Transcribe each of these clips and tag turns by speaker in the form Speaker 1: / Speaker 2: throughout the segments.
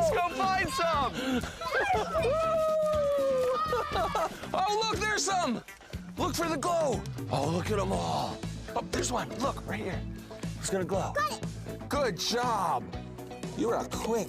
Speaker 1: Let's go find some! Oh, look, there's some! Look for the glow. Oh, look at them all. Oh, there's one. Look, right here. It's gonna glow.
Speaker 2: Got it.
Speaker 1: Good job. You were quick.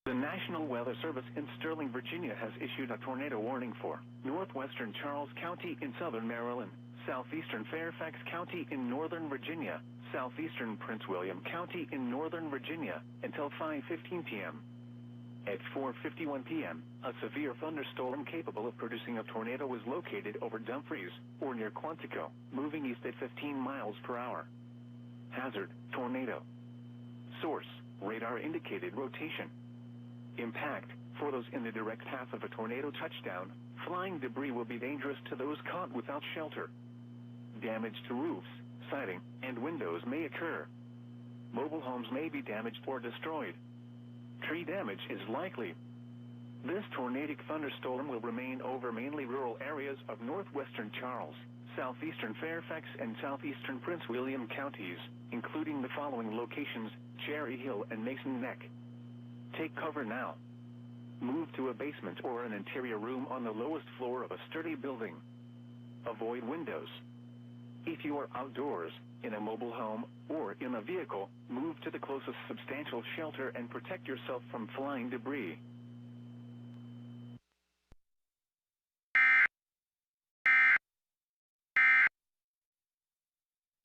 Speaker 3: The National Weather Service in Sterling, Virginia has issued a tornado warning for northwestern Charles County in southern Maryland, southeastern Fairfax County in northern Virginia, southeastern Prince William County in northern Virginia until 5:15 p.m. At 4:51 p.m., a severe thunderstorm capable of producing a tornado was located over Dumfries or near Quantico, moving east at 15 miles per hour. Hazard, tornado. Source, radar indicated rotation. Impact, for those in the direct path of a tornado touchdown, flying debris will be dangerous to those caught without shelter. Damage to roofs, siding, and windows may occur. Mobile homes may be damaged or destroyed. Tree damage is likely. This tornadic thunderstorm will remain over mainly rural areas of northwestern Charles, southeastern Fairfax, and southeastern Prince William counties, including the following locations: Cherry Hill and Mason Neck. Take cover now. Move to a basement or an interior room on the lowest floor of a sturdy building. Avoid windows. If you are outdoors, in a mobile home, or in a vehicle, move to the closest substantial shelter and protect yourself from flying debris.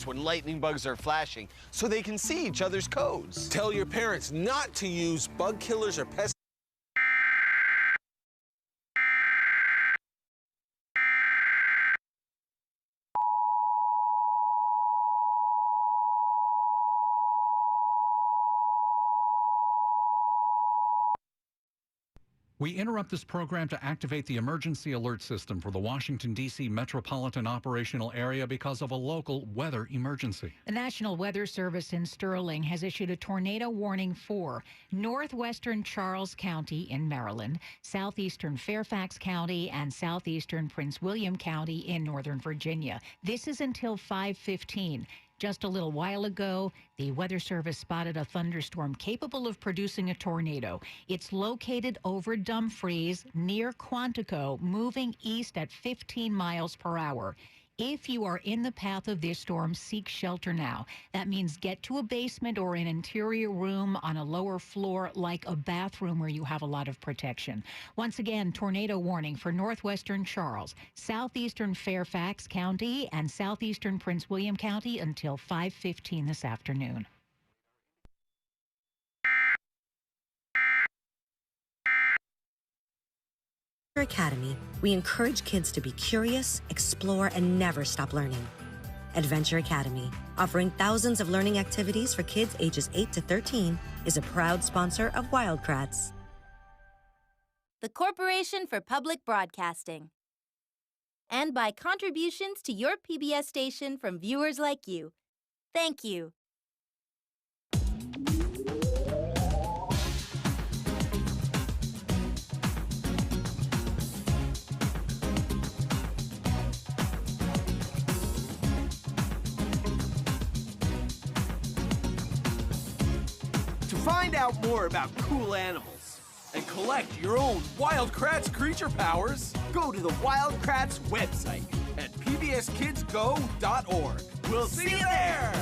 Speaker 1: When lightning bugs are flashing, so they can see each other's codes.
Speaker 4: Tell your parents not to use bug killers or pest.
Speaker 5: We interrupt this program to activate the emergency alert system for the Washington, D.C. metropolitan operational area because of a local weather emergency.
Speaker 6: The National Weather Service in Sterling has issued a tornado warning for northwestern Charles County in Maryland, southeastern Fairfax County, and southeastern Prince William County in northern Virginia. This is until 5:15. Just a little while ago, the Weather Service spotted a thunderstorm capable of producing a tornado. It's located over Dumfries near Quantico, moving east at 15 miles per hour. If you are in the path of this storm, seek shelter now. That means get to a basement or an interior room on a lower floor, like a bathroom where you have a lot of protection. Once again, tornado warning for northwestern Charles, southeastern Fairfax County, and southeastern Prince William County until 5:15 this afternoon.
Speaker 7: Academy, we encourage kids to be curious, explore, and never stop learning. Adventure Academy, offering thousands of learning activities for kids ages 8 to 13, is a proud sponsor of Wildcrats.
Speaker 8: The Corporation for Public Broadcasting. And by contributions to your PBS station from viewers like you. Thank you.
Speaker 4: Find out more about cool animals and collect your own Wildcrats creature powers. Go to the Wildcrats website at pbskidsgo.org. We'll see you there!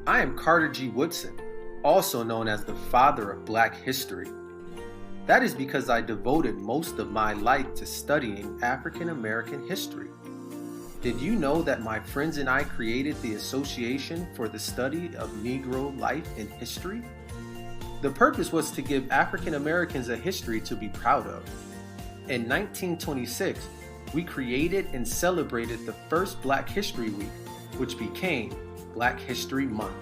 Speaker 9: I am Carter G. Woodson, also known as the father of Black history. That is because I devoted most of my life to studying African American history. Did you know that my friends and I created the Association for the Study of Negro Life and History? The purpose was to give African Americans a history to be proud of. In 1926, we created and celebrated the first Black History Week, which became Black History Month.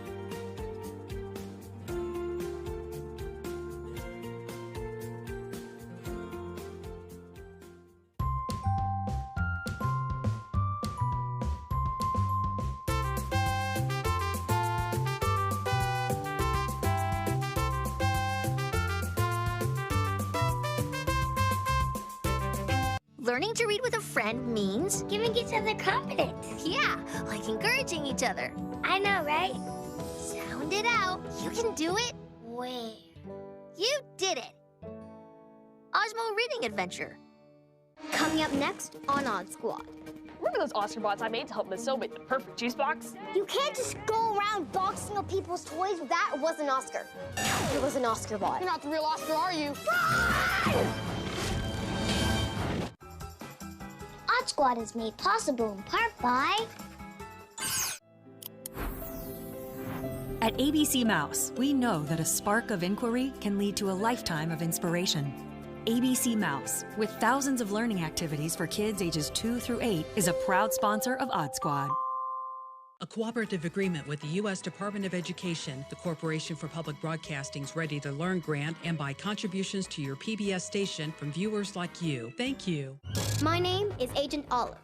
Speaker 2: Learning to read with a friend means
Speaker 10: giving each other confidence.
Speaker 2: Yeah, like encouraging each other.
Speaker 10: I know, right?
Speaker 2: Sound it out. You can do it.
Speaker 10: Where?
Speaker 2: You did it. Osmo Reading Adventure.
Speaker 10: Coming up next on Odd Squad.
Speaker 11: Remember those Oscar bots I made to help Miss So make the perfect juice box?
Speaker 10: You can't just go around boxing up people's toys. That was an Oscar. It was an Oscar bot.
Speaker 11: You're not the real Oscar, are you?
Speaker 10: Odd Squad is made possible in part by...
Speaker 12: At ABC Mouse, we know that a spark of inquiry can lead to a lifetime of inspiration. ABC Mouse, with thousands of learning activities for kids ages 2 through 8, is a proud sponsor of Odd Squad.
Speaker 13: A cooperative agreement with the U.S. Department of Education, the Corporation for Public Broadcasting's Ready to Learn grant, and by contributions to your PBS station from viewers like you. Thank you.
Speaker 10: My name is Agent Olive.